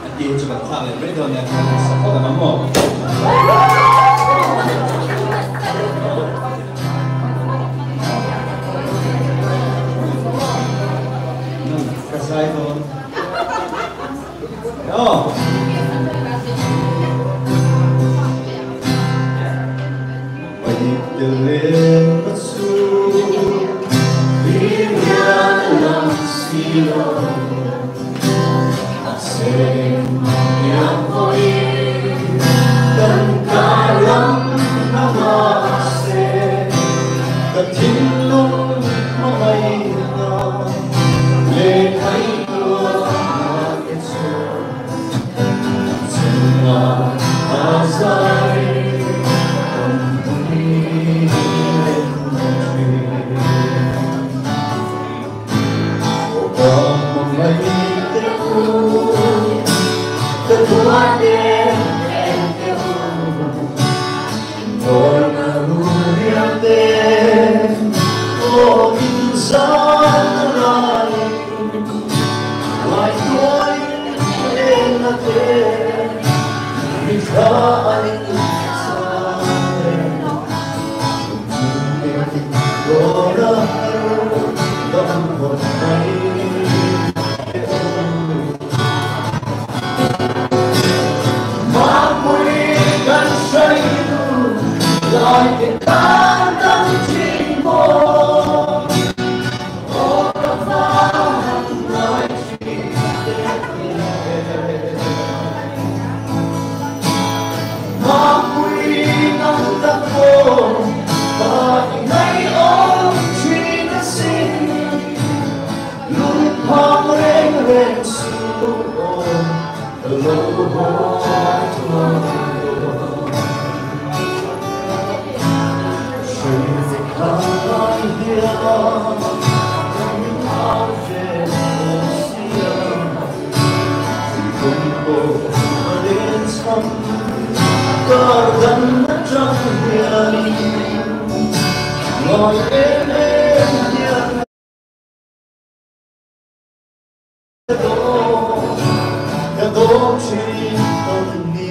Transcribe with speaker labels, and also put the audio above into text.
Speaker 1: anh chị chụp ảnh sao này biết rồi nha, sắp có là mắm một. Sai thôi. Đó. Và nhịp dần lên mất xuống vì nhớ lòng xin lỗi sẽ nhớ vui cần cả lắm nó sẽ cần chính lúc mây nó để thấy của cái xuân dừng ở dài còn vui lên thuyền có một ngày tết qua đêm em yêu tôi là người tên ô in gió lại ngoài tôi em là tên vì có anh xa em cô đã đông một ngày mà mùi gần say rồi tình ta tâm chỉ một ô đã phá nói chỉ mà mùi nắng đã khô và những ngày ôm chỉ đã xin lúc hoa lên lên xuống lâu hoa có gần mất trong hiền ngồi êm êm hiền cái đố chỉ không đi